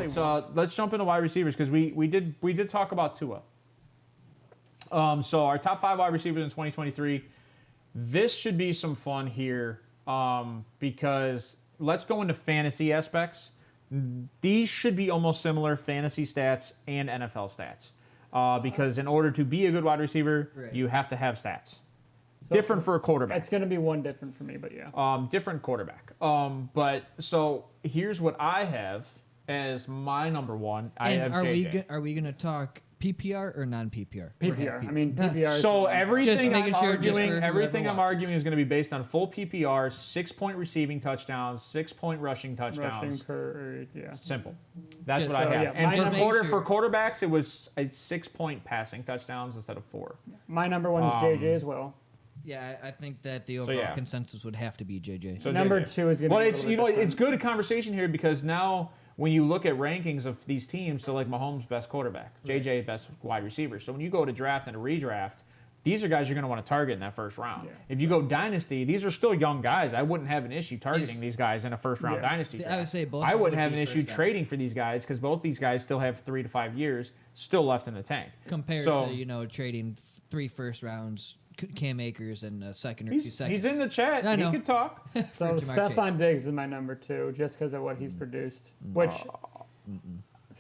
right, so let's jump into wide receivers because we did talk about Tua. So our top 5 wide receivers in 2023. This should be some fun here because let's go into fantasy aspects. These should be almost similar fantasy stats and NFL stats because in order to be a good wide receiver, you have to have stats. Different for a quarterback. It's going to be one different for me, but yeah. Different quarterback. But so here's what I have as my number one. I have JJ. Are we going to talk PPR or non-PPR? PPR. I mean, PPR. So everything I'm sure, arguing is going to be based on full PPR, 6-point receiving touchdowns, 6-point rushing touchdowns. Yeah. Simple. That's what I have. Yeah, and for quarterbacks, it was 6-point passing touchdowns instead of 4. My number one is JJ as well. Yeah, I think that the overall consensus would have to be JJ. So number 2 is going to be it's good conversation here because now when you look at rankings of these teams, so like Mahomes best quarterback, JJ best wide receiver. So when you go to draft and a redraft, these are guys you're going to want to target in that first round. Yeah. If you go dynasty, these are still young guys. I wouldn't have an issue targeting these guys in a first round dynasty draft. I would say both. I wouldn't have an issue trading for these guys because both these guys still have 3 to 5 years still left in the tank. Compared to trading 3 first rounds. Cam Akers and a second or 2 seconds. He's in the chat. He can talk. So Stephon Diggs is my number 2 just because of what he's produced. Which,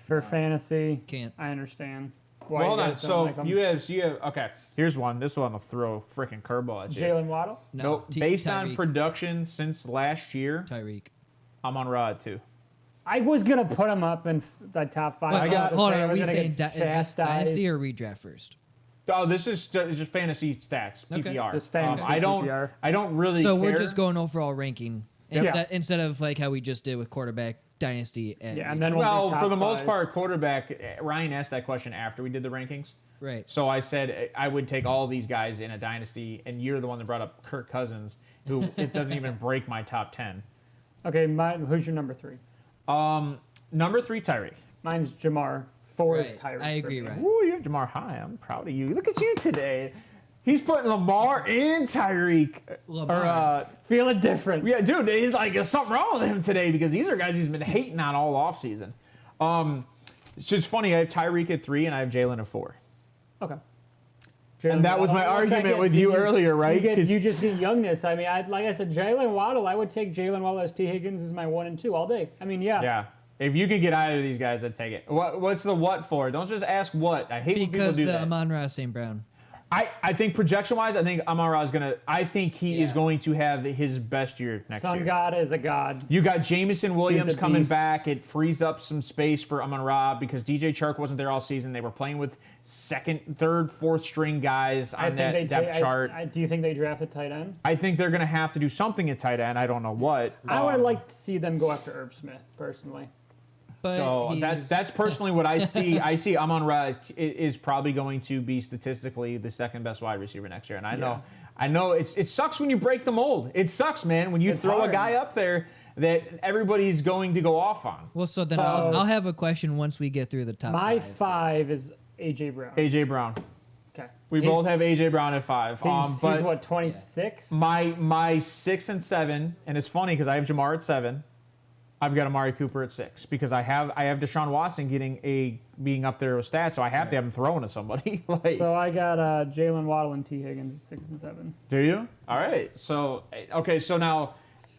for fantasy, I understand. Well, hold on. So you have okay. Here's one. This one will throw a freaking curveball at you. Jalen Waddle? No. Based on production since last year, Tyreek. I'm on Rod too. I was gonna put him up in the top 5. Hold on. Are we saying is this dynasty or redraft first? Oh, this is just fantasy stats, PPR. Just fantasy PPR. I don't really. So care. we're just going overall ranking instead of like how we just did with quarterback dynasty. And then for the most part, quarterback. Ryan asked that question after we did the rankings. Right. So I said I would take all these guys in a dynasty, and you're the one that brought up Kirk Cousins, who it doesn't even break my top 10. Okay, who's your number 3? Number 3, Tyreek. Mine's Jamar. 4 is Tyreek. I agree, right? Ooh, you have Jamar high. I'm proud of you. Look at you today. He's putting Lamar and Tyreek. Feeling different. Yeah, dude, he's like, there's something wrong with him today because these are guys he's been hating on all offseason. It's just funny. I have Tyreek at 3 and I have Jalen at 4. Okay. And that was my argument with you earlier, right? You just get youngness. I mean, like I said, Jalen Waddle, I would take Jalen Waddle as T. Higgins as my 1 and 2 all day. I mean, Yeah. If you could get out of these guys, I'd take it. What's the what for? Don't just ask what. I hate when people do that. Because the Amon-Ra St. Brown. I think projection-wise, I think Amon-Ra is going to... I think he is going to have his best year next year. Some God is a God. You got Jameson Williams coming back. It frees up some space for Amon-Ra because DJ Chark wasn't there all season. They were playing with second, third, fourth string guys on that depth chart. Do you think they draft a tight end? I think they're going to have to do something at tight end. I don't know what. I would like to see them go after Irv Smith, personally. But so that's personally what I see. I see Amon-Ra is probably going to be statistically the second best wide receiver next year. And I know it sucks when you break the mold. It sucks, man, when you throw a guy up there that everybody's going to go off on. Well, so then I'll have a question once we get through the top 5. My 5 is A.J. Brown. A.J. Brown. Okay. We both have A.J. Brown at 5. He's what, 26? My 6 and 7, and it's funny because I have Jamar at 7. I've got Amari Cooper at 6 because I have Deshaun Watson being up there with stats, so I have to have him throwing to somebody. So I got Jalen Waddle and T. Higgins at 6 and 7. Do you? All right. So okay. So now.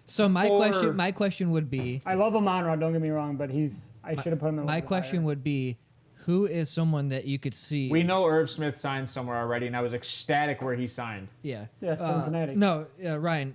So my question would be. I love Amon-Ra. Don't get me wrong, but I should have put him in. My question would be, who is someone that you could see? We know Irv Smith signed somewhere already, and I was ecstatic where he signed. Yeah. Yeah, Cincinnati. Ryan.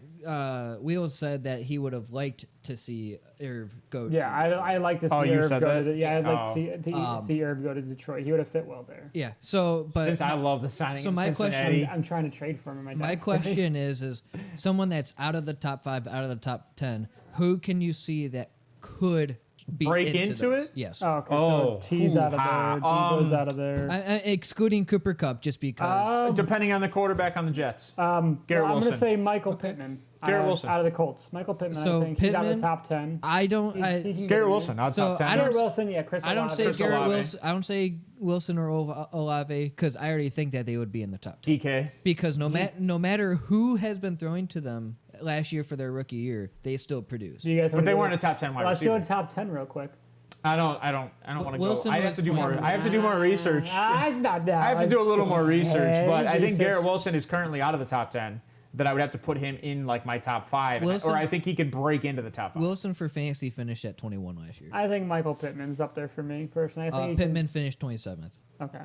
Wheels said that he would have liked to see Irv go. Yeah, I like to see Irv go to. I'd like to see Irv go to Detroit. He would have fit well there. Yeah. So, but since I love the signing. So my question, I'm trying to trade for him. My question is someone that's out of the top 5, out of the top 10. Who can you see that could break into it? Yes. Oh, okay. So T's out of there. Debo's out of there. Excluding Cooper Kupp, just because. Depending on the quarterback on the Jets. Garrett Wilson. I'm going to say Michael Pittman. Garrett Wilson. Out of the Colts. Michael Pittman, so I think. He's out of the top 10. Garrett Wilson, not top 10. Garrett Wilson, yeah. Chris Olave. I don't say Garrett Wilson. I don't say Wilson or Olave because I already think that they would be in the top 10. DK. Because no matter who has been throwing to them last year for their rookie year, they still produce. So you guys but they weren't a top 10 wide receiver. Let's do a top 10 real quick. I don't want to go. Wilson I have was to do more. 24. I have to do more research. It's not that. I have to do a little more research, but I think research. Garrett Wilson is currently out of the top 10. That I would have to put him in like my top 5, Wilson- or I think he could break into the top 5. Wilson for fantasy finished at 21 last year. I think Michael Pittman's up there for me personally. I think he can- Pittman finished 27th. Okay.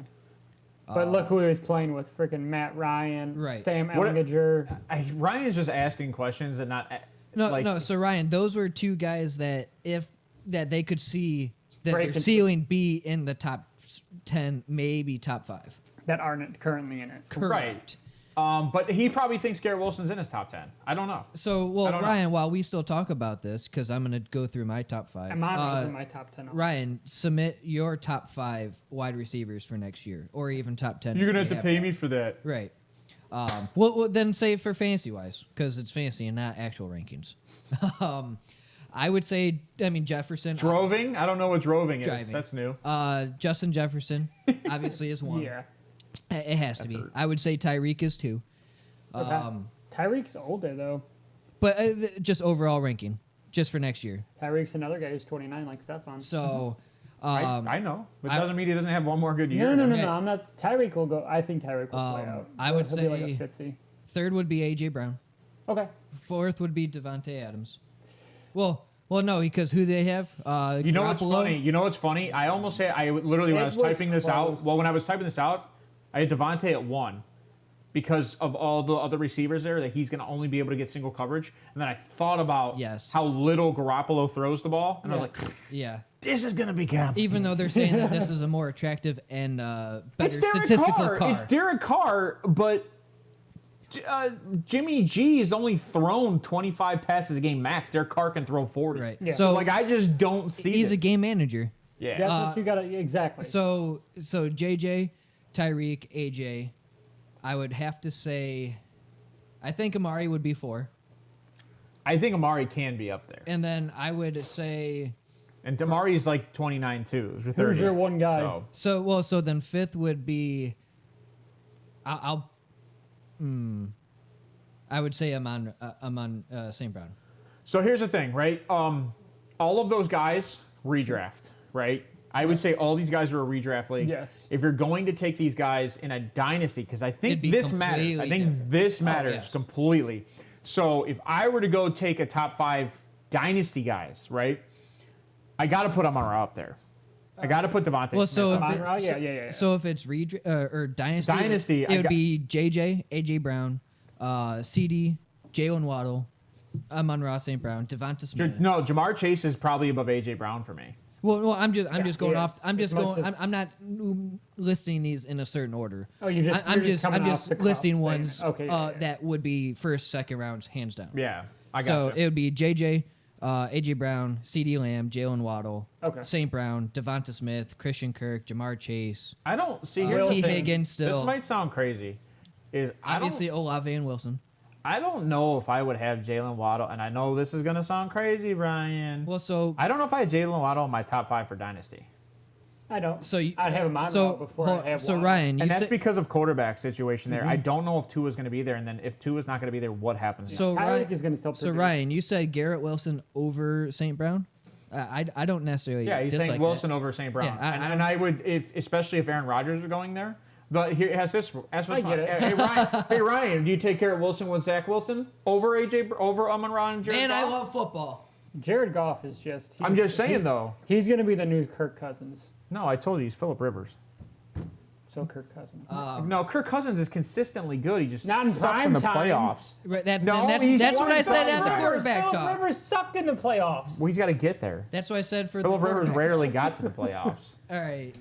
But look who he was playing with: freaking Matt Ryan, Right. Sam What- Ellinger. Ryan is just asking questions and not. No. So Ryan, those were two guys that they could see that Break their into- ceiling be in the top 10, maybe top 5. That aren't currently in it. Correct. But he probably thinks Garrett Wilson's in his top 10. I don't know. So, I don't know. Ryan, while we still talk about this, because I'm going to go through my top 5. And mine was in my top 10. Ryan, submit your top 5 wide receivers for next year, or even top 10. You're gonna if have you to pay me for that. Right. Well, then say for fantasy wise, because it's fantasy and not actual rankings. I would say, Jefferson. Droving? I don't know what droving is. Driving. That's new. Justin Jefferson, obviously, is one. Yeah. It has to be. I would say Tyreek is 2. Okay. Tyreek's older though. But just overall ranking, just for next year. Tyreek's another guy who's 29, like Stephon. So, I know. It doesn't mean he doesn't have one more good year. No. Okay. I'm not. Tyreek will go. I think Tyreek will play out. I would He'll be like say- a Fitzy. 3rd would be AJ Brown. Okay. 4th would be Devontae Adams. Well, no, because who they have? You know what's Garoppolo? funny? You know what's funny? I almost had. I literally when I was It was typing this close. out. Well, when I was typing this out, I had Devontae at 1 because of all the other receivers there that he's going to only be able to get single coverage. And then I thought about how little Garoppolo throws the ball, and I was like, yeah. this is going to be complicated. Even though they're saying that this is a more attractive and better Derek statistical Carr. car. It's Derek Carr, but Jimmy G has only thrown 25 passes a game max. Derek Carr can throw 40. Right. Yeah. So Like I just don't see. he's this. a game manager. Yeah. That's what you gotta exactly. So JJ, Tyreek, AJ, I would have to say, I think Amari would be 4, I think Amari can be up there. and then I would say And Damari's like 29 too. Or 30. Who's your one guy? So, so then 5th would be, I would say Amon St. Brown. so here's the thing, right? All of those guys redraft, right? I would say all these guys are a redraft league. Yes. If you're going to take these guys in a dynasty, because I think It'd be this matters. I completely think different. this matters yes. completely. So if I were to go take a top 5 dynasty guys, right? I got to put Amon-Ra up there. I got to put Devontae. Well, Smith so up if there. Amon-Ra? Yeah. So if it's or dynasty, Dynasty, it would be JJ, AJ Brown, CD, Jalen Waddle, Amon-Ra St. Brown, Devonta Smith. No, Jamar Chase is probably above AJ Brown for me. Well, I'm just going yeah. off. I'm just As much going. as- I'm not listing these in a certain order. Oh, you're just. I'm you're just coming off the cuff listing saying ones it. Okay. Yeah. that would be first, second rounds, hands down. Yeah, I got So you. it would be JJ, AJ Brown, CD Lamb, Jalen Waddle, Okay. St. Brown, Devonta Smith, Christian Kirk, Jamar Chase, I don't see here's T. the thing. Higgins still. This might sound crazy. Obviously Olave and Wilson. I don't know if I would have Jalen Waddle, and I know this is gonna sound crazy, Brian. Well, so I don't know if I had Jalen Waddle in my top 5 for dynasty, I don't. so you, I'd have him on so before I have so Waddle. Ryan, you and that's said because of quarterback situation there. Mm-hmm. I don't know if Tua's gonna be there, and then if Tua's not gonna be there, what happens? so Tyreek Ryan, is going to still. so produce. Ryan, you said Garrett Wilson over St. Brown. I don't necessarily. Yeah, he's dislike saying that. Wilson over St. Brown, Yeah, and I would, especially if Aaron Rodgers was going there. But here has this. I get it. Hey Ryan, do you take Garrett Wilson with Zach Wilson over Amon-Ra and Jared Man, I Goff? love football. Jared Goff is just. I'm just saying though. He's going to be the new Kirk Cousins. No, I told you he's Phillip Rivers. So Kirk Cousins. No, Kirk Cousins is consistently good. He just Not in sucks prime in the time. playoffs. Right, that's No, that's he's what I said won at the prime. quarterback Phillip talk. Rivers sucked in the playoffs. Well, he's got to get there. That's what I said for Phillip the Rivers quarterback. rarely got to the playoffs. All right.